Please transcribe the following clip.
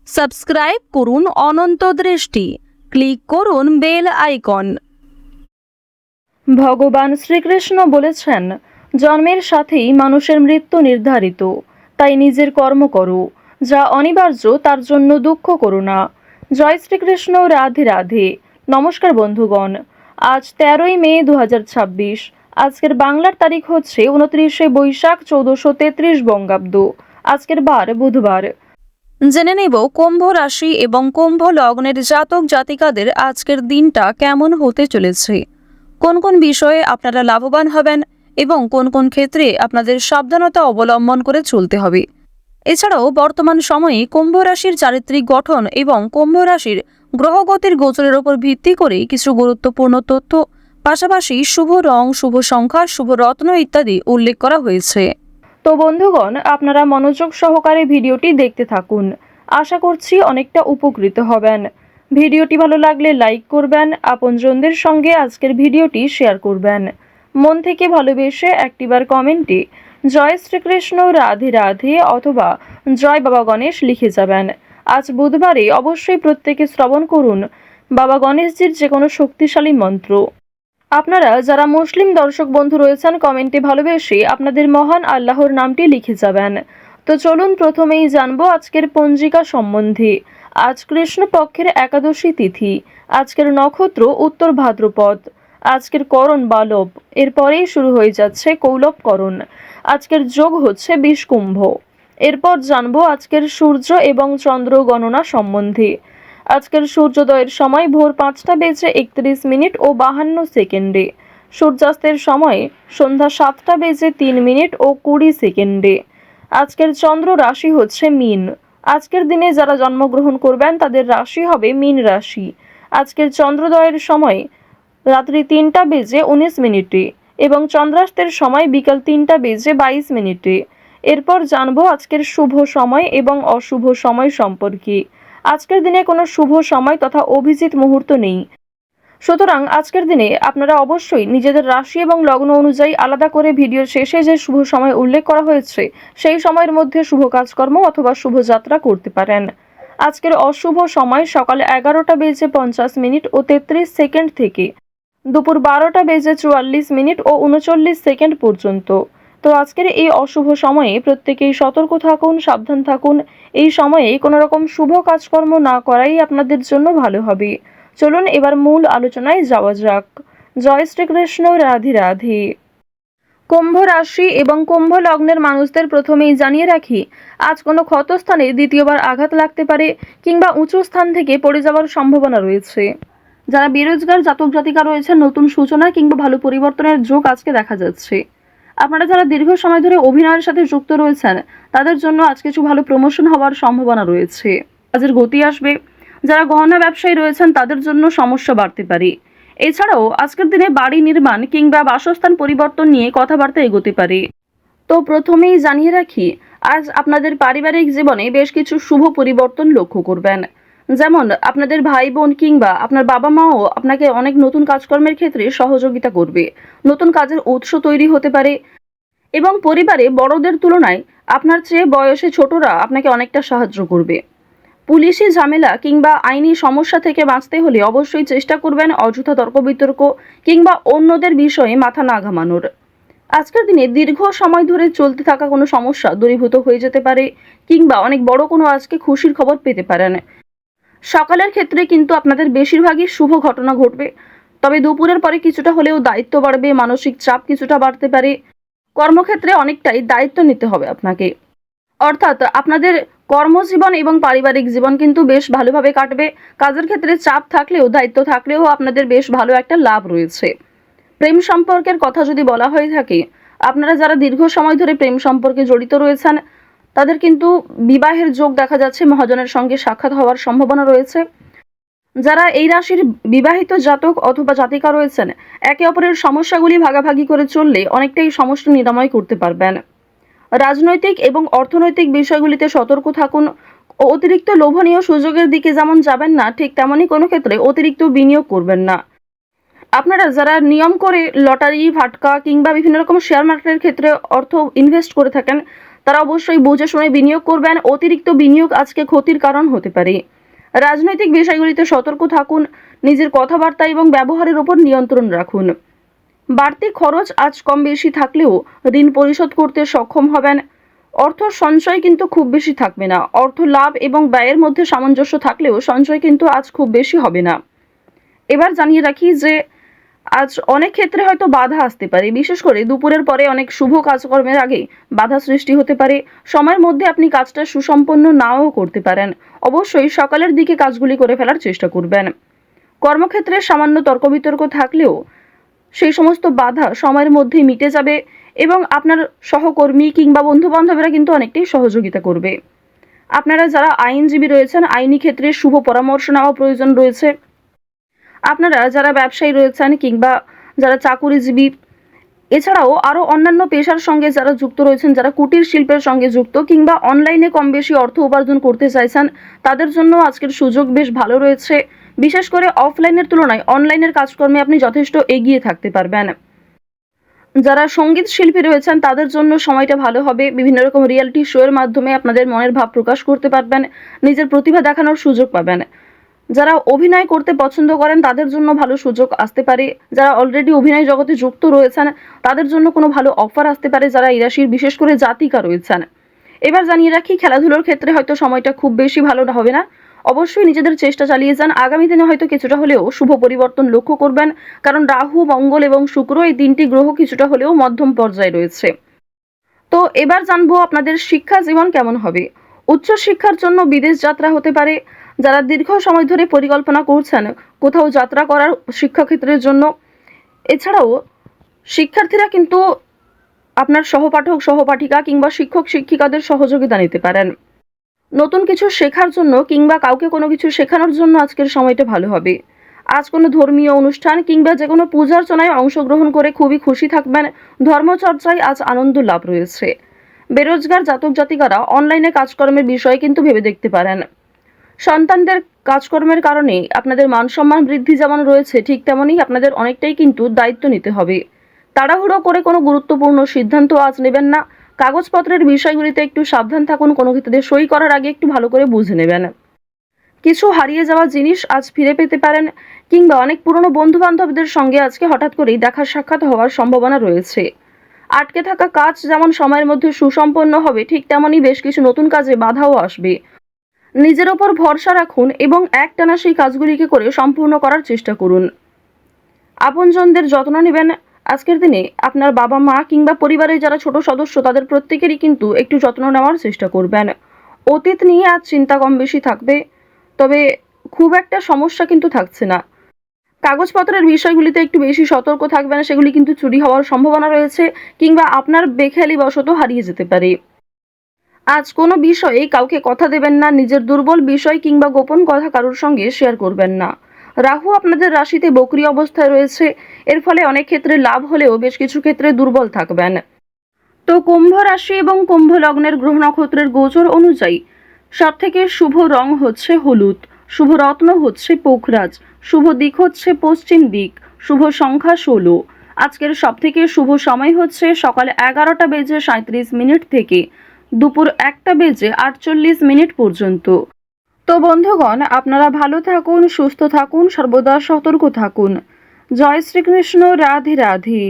Subscribe করুন অনন্ত দৃষ্টি, click করুন বেল আইকন। ভগবান শ্রীকৃষ্ণ বলেছেন, জন্মের সাথেই মানুষের মৃত্যু নির্ধারিত, তাই নিজের কর্ম করো, যা অনিবার্য তার জন্য দুঃখ করো না। জয় শ্রীকৃষ্ণ, রাধে রাধে। নমস্কার বন্ধুগণ, আজ 13ই মে 2026। আজকের বাংলার তারিখ হচ্ছে 29শে বৈশাখ 1433 বঙ্গাব্দ। আজকের বার বুধবার। জেনে নেব কুম্ভ রাশি এবং কুম্ভ লগ্নের জাতক জাতিকাদের আজকের দিনটা কেমন হতে চলেছে, কোন কোন বিষয়ে আপনারা লাভবান হবেন এবং কোন কোন ক্ষেত্রে আপনাদের সাবধানতা অবলম্বন করে চলতে হবে। এছাড়াও বর্তমান সময়ে কুম্ভ রাশির চারিত্রিক গঠন এবং কুম্ভ রাশির গ্রহগতির গোচরের উপর ভিত্তি করে কিছু গুরুত্বপূর্ণ তথ্য, পাশাপাশি শুভ রং, শুভ সংখ্যা, শুভ রত্ন ইত্যাদি উল্লেখ করা হয়েছে। তো বন্ধুগণ, আপনারা মনোযোগ সহকারে ভিডিওটি দেখতে থাকুন। আশা করছি অনেকটা উপকৃত হবেন। ভিডিওটি ভালো লাগলে লাইক করবেন, আপনজনদের সঙ্গে আজকের ভিডিওটি শেয়ার করবেন। মন থেকে ভালোবেসে একটিবার কমেন্টে জয় শ্রীকৃষ্ণ, রাধে রাধে অথবা জয় বাবা গণেশ লিখে যাবেন। আজ বুধবারে অবশ্যই প্রত্যেকে শ্রবণ করুন বাবা গণেশজির যে কোনো শক্তিশালী মন্ত্র। আপনারা যারা মুসলিম দর্শক বন্ধু রয়েছেন, কমেন্টে ভালোবেসে আপনাদের মহান আল্লাহর নামটি লিখে যাবেন। তো চলুন প্রথমেই জানবো আজকের পঞ্জিকা সম্বন্ধে। আজ কৃষ্ণপক্ষের একাদশী তিথি। আজকের নক্ষত্র উত্তর ভাদ্রপদ। আজকের করণ বালব। এরপরেই শুরু হয়ে যাচ্ছে কৌলবকরণ। আজকের যোগ হচ্ছে বিষকুম্ভ। এরপর জানবো আজকের সূর্য এবং চন্দ্র গণনা সম্বন্ধে। আজকের সূর্যোদয়ের সময় ভোর 5টা বেজে 31 মিনিট ও 52 সেকেন্ডে। সূর্যাস্তের সময় সন্ধ্যা 7টা বেজে 3 মিনিট ও 20 সেকেন্ডে। আজকের চন্দ্র রাশি হচ্ছে মীন। আজকের দিনে যারা জন্মগ্রহণ করবেন তাদের রাশি হবে মীন রাশি। আজকের চন্দ্রোদয়ের সময় রাত্রি 3টা বেজে 19 মিনিটে এবং চন্দ্রাস্তের সময় বিকাল 3টা বেজে 22 মিনিটে। এরপর জানবো আজকের শুভ সময় এবং অশুভ সময় সম্পর্কে। আজকের দিনে কোনো শুভ সময় তথা অভিজিৎ মুহূর্ত নেই, সুতরাং আজকের দিনে আপনারা অবশ্যই নিজেদের রাশি এবং লগ্ন অনুযায়ী আলাদা করে ভিডিওর শেষে যে শুভ সময় উল্লেখ করা হয়েছে সেই সময়ের মধ্যে শুভ কাজকর্ম অথবা শুভ যাত্রা করতে পারেন। আজকের অশুভ সময় সকাল 11টা বেজে 50 মিনিট ও 33 সেকেন্ড থেকে দুপুর 12টা বেজে 44 মিনিট ও 39 সেকেন্ড পর্যন্ত। তো আজকের এই অশুভ সময়ে প্রত্যেকেই সতর্ক থাকুন, সাবধান থাকুন। এই সময়ে কোনো রকম শুভ কাজকর্ম না করাই আপনাদের জন্য ভালো হবে। চলুন এবার মূল আলোচনায় যাওয়া যাক। জয় শ্রীকৃষ্ণ, রাধে রাধে। কুম্ভ রাশি এবং কুম্ভ লগ্নের মানুষদের প্রথমেই জানিয়ে রাখি, আজ কোনো ক্ষতস্থানে দ্বিতীয়বার আঘাত লাগতে পারে কিংবা উঁচু স্থান থেকে পড়ে যাওয়ার সম্ভাবনা রয়েছে। যারা বেরোজগার জাতক জাতিকা রয়েছে, নতুন সূচনা কিংবা ভালো পরিবর্তনের যোগ আজকে দেখা যাচ্ছে। আপনারা যারা দীর্ঘ সময় ধরে অভিনয়ের সাথে যুক্ত রয়েছেন তাদের জন্য আজ কিছু ভালো প্রমোশন হওয়ার সম্ভাবনা রয়েছে, কাজের গতি আসবে। যারা গহনা ব্যবসায়ী রয়েছেন তাদের জন্য সমস্যা বাড়তে পারে। এছাড়াও আজকের দিনে বাড়ি নির্মাণ কিংবা বাসস্থান পরিবর্তন নিয়ে কথাবার্তা এগোতে পারে। তো প্রথমেই জানিয়ে রাখি, আজ আপনাদের পারিবারিক জীবনে বেশ কিছু শুভ পরিবর্তন লক্ষ্য করবেন। যেমন আপনাদের ভাই বোন কিংবা আপনার বাবা মাও আপনাকে অনেক নতুন কাজকর্মের ক্ষেত্রে সহযোগিতা করবে। নতুন কাজের উৎস তৈরি হতে পারে এবং পরিবারে বড়দের তুলনায় আপনার চেয়ে বয়সে ছোটরা আপনাকে অনেকটা সাহায্য করবে। পুলিশি ঝামেলা কিংবা আইনি সমস্যা থেকে বাঁচতে হলে অবশ্যই চেষ্টা করবেন অযথা তর্ক বিতর্ক কিংবা অন্যদের বিষয়ে মাথা না ঘামানোর। আজকের দিনে দীর্ঘ সময় ধরে চলতে থাকা কোনো সমস্যা দূরীভূত হয়ে যেতে পারে কিংবা অনেক বড় কোনো আজকে খুশির খবর পেতে পারেন। সকালের ক্ষেত্রে কিন্তু আপনাদের বেশিরভাগই শুভ ঘটনা ঘটবে, তবে দুপুরের পরে কিছুটা হলেও দায়িত্ব বাড়বে, মানসিক চাপ কিছুটা বাড়তে পারে। কর্মক্ষেত্রে অনেকটাই দায়িত্ব নিতে হবে আপনাকে, অর্থাৎ আপনাদের কর্মজীবন এবং পারিবারিক জীবন কিন্তু বেশ ভালোভাবে কাটবে। কাজের ক্ষেত্রে চাপ থাকলেও দায়িত্ব থাকলেও আপনাদের বেশ ভালো একটা লাভ রয়েছে। প্রেম সম্পর্কের কথা যদি বলা হয়ে থাকে, আপনারা যারা দীর্ঘ সময় ধরে প্রেম সম্পর্কে জড়িত রয়েছেন তাদের কিন্তু বিবাহের যোগ দেখা যাচ্ছে, মহাজনের সঙ্গে সাক্ষাৎ হওয়ার সম্ভাবনা রয়েছে। যারা এই রাশির বিবাহিত জাতক অথবা জাতিকা রয়েছেন, একে অপরের সমস্যাগুলি ভাগাভাগি করে চললে অনেকটাই সমস্যা নিরাময় করতে পারবেন। রাজনৈতিক এবং অর্থনৈতিক বিষয়গুলিতে সতর্ক থাকুন। অতিরিক্ত লোভনীয় সুযোগের দিকে যেমন যাবেন না, ঠিক তেমনই কোনো ক্ষেত্রে অতিরিক্ত বিনিয়োগ করবেন না। আপনারা যারা নিয়ম করে লটারি, ফাটকা কিংবা বিভিন্ন রকম শেয়ার মার্কেটের ক্ষেত্রে অর্থ ইনভেস্ট করে থাকেন তারা অবশ্যই বুঝে শুনে বিনিয়োগ করবেন। অতিরিক্ত বিনিয়োগ আজকে ক্ষতির কারণ হতে পারে। রাজনৈতিক বিষয়গুলিতে সতর্ক থাকুন। নিজের কথাবার্তা এবং ব্যবহারের উপর নিয়ন্ত্রণ রাখুন। বাড়তি খরচ আজ কম বেশি থাকলেও ঋণ পরিশোধ করতে সক্ষম হবেন। অর্থ সঞ্চয় কিন্তু খুব বেশি থাকবে না। অর্থ লাভ এবং ব্যয়ের মধ্যে সামঞ্জস্য থাকলেও সঞ্চয় কিন্তু আজ খুব বেশি হবে না। এবার জানিয়ে রাখি যে আজ অনেক ক্ষেত্রে হয়তো বাধা আসতে পারে, বিশেষ করে দুপুরের পরে অনেক শুভ কাজকর্মের আগে বাধা সৃষ্টি হতে পারে। সময়ের মধ্যে আপনি কাজটা সুসম্পন্ন নাও করতে পারেন। অবশ্যই সকালের দিকে কাজগুলি করে ফেলার চেষ্টা করবেন। কর্মক্ষেত্রে সামান্য তর্ক বিতর্ক থাকলেও সেই সমস্ত বাধা সময়ের মধ্যেই মিটে যাবে এবং আপনার সহকর্মী কিংবা বন্ধু বান্ধবেরা কিন্তু অনেকটাই সহযোগিতা করবে। আপনারা যারা আইনজীবী রয়েছেন, আইনি ক্ষেত্রে শুভ পরামর্শ নেওয়া প্রয়োজন রয়েছে। আপনারা যারা ব্যবসায়ী রয়েছেন কিংবা যারা চাকুরিজীবী, এছাড়াও আরও অন্যান্য পেশার সঙ্গে যারা যুক্ত রয়েছেন, যারা কুটির শিল্পের সঙ্গে যুক্ত কিংবা অনলাইনে কম বেশি অর্থ উপার্জন করতে চাইছেন, তাদের জন্য আজকের সুযোগ বেশ ভালো রয়েছে। বিশেষ করে অফলাইনের তুলনায় অনলাইনের কাজকর্মে আপনি যথেষ্ট এগিয়ে থাকতে পারবেন। যারা সঙ্গীত শিল্পী রয়েছেন তাদের জন্য সময়টা ভালো হবে। বিভিন্ন রকম রিয়েলিটি শো এর মাধ্যমে আপনাদের মনের ভাব প্রকাশ করতে পারবেন, নিজের প্রতিভা দেখানোর সুযোগ পাবেন। যারা অভিনয় করতে পছন্দ করেন তাদের জন্য ভালো সুযোগ আসতে পারে। যারা অলরেডি অভিনয় জগতে যুক্ত রয়েছেন তাদের জন্য কোনো ভালো অফার আসতে পারে, যারা এই রাশির বিশেষ করে জাতিকা রয়েছেন। এবার জানিয়ে রাখি, খেলাধুলোর ক্ষেত্রে হয়তো সময়টা খুব বেশি ভালো হবে না। অবশ্যই নিজেদের চেষ্টা চালিয়ে যান। আগামী দিনে হয়তো কিছুটা হলেও শুভ পরিবর্তন লক্ষ্য করবেন, কারণ রাহু, মঙ্গল এবং শুক্র এই তিনটি গ্রহ কিছুটা হলেও মধ্যম পর্যায়ে রয়েছে। তো এবার জানবো আপনাদের শিক্ষা জীবন কেমন হবে। উচ্চ শিক্ষার জন্য বিদেশ যাত্রা হতে পারে। যারা দীর্ঘ সময় ধরে পরিকল্পনা করছেন কোথাও যাত্রা করার শিক্ষাক্ষেত্রের জন্য, এছাড়াও শিক্ষার্থীরা কিন্তু আপনার সহপাঠক সহপাঠিকা কিংবা শিক্ষক শিক্ষিকাদের সহযোগিতা নিতে পারেন। নতুন কিছু শেখার জন্য কিংবা কাউকে কোনো কিছু শেখানোর জন্য আজকের সময়টা ভালো হবে। আজ কোনো ধর্মীয় অনুষ্ঠান কিংবা যে কোনো পূজার্চনায় অংশগ্রহণ করে খুবই খুশি থাকবেন। ধর্মচর্চায় আজ আনন্দ লাভ রয়েছে। বেরোজগার জাতক জাতিকারা অনলাইনে কাজকর্মের বিষয়ে কিন্তু ভেবে দেখতে পারেন। সন্তানদের কাজকর্মের কারণে আপনাদের মান সম্মান বৃদ্ধি যেমন রয়েছে, ঠিক তেমনই আপনাদের অনেকটাই কিন্তু দায়িত্ব নিতে হবে। তাড়াহুড়ো করে কোনো গুরুত্বপূর্ণ সিদ্ধান্ত আজ নেবেন না। কাগজপত্রের বিষয়গুলিতে একটু সাবধান থাকুন। কোনো ক্ষেত্রে সই করার আগে একটু ভালো করে বুঝে নেবেন। কিছু হারিয়ে যাওয়া জিনিস আজ ফিরে পেতে পারেন কিংবা অনেক পুরনো বন্ধু বান্ধবদের সঙ্গে আজকে হঠাৎ করেই দেখা সাক্ষাৎ হওয়ার সম্ভাবনা রয়েছে। আটকে থাকা কাজ যেমন সময়ের মধ্যে সুসম্পন্ন হবে, ঠিক তেমনই বেশ কিছু নতুন কাজে বাধাও আসবে। নিজের ওপর ভরসা রাখুন এবং একটানা সেই কাজগুলিকে করে সম্পূর্ণ করার চেষ্টা করুন। আপনজনদের যত্ন নেবেন। আজকের দিনে আপনার বাবা মা কিংবা পরিবারের যারা ছোট সদস্য তাদের প্রত্যেকেরই কিন্তু একটু যত্ন নেওয়ার চেষ্টা করবেন। অতীত নিয়ে আজ চিন্তা কম বেশি থাকবে, তবে খুব একটা সমস্যা কিন্তু থাকছে না। কাগজপত্রের বিষয়গুলিতে একটু বেশি সতর্ক থাকবেন, সেগুলি কিন্তু চুরি হওয়ার সম্ভাবনা রয়েছে কিংবা আপনার বেখেয়ালি বশত হারিয়ে যেতে পারে। আজ কোনো বিষয়ে কাউকে কথা দেবেন না। নিজের দুর্বল বিষয় কিংবা গোপন কথা কারোর সঙ্গে শেয়ার করবেন না। রাহু আপনাদের রাশিতে বক্রী অবস্থায় রয়েছে। এর ফলে অনেক ক্ষেত্রে লাভ হলেও বেশ কিছু ক্ষেত্রে দুর্বল থাকবেন। তো কুম্ভ রাশি এবং কুম্ভ লগ্নের গ্রহ নক্ষত্রের গোচর অনুযায়ী সবথেকে শুভ রং হচ্ছে হলুদ, শুভ রত্ন হচ্ছে পোখরাজ, শুভ দিক হচ্ছে পশ্চিম দিক, শুভ সংখ্যা 16। আজকের সবথেকে শুভ সময় হচ্ছে সকাল 11:37 থেকে দুপুর 1:48 পর্যন্ত। তো বন্ধুগণ, আপনারা ভালো থাকুন, সুস্থ থাকুন, সর্বদা সতর্ক থাকুন। জয় শ্রীকৃষ্ণ। রাধে রাধে।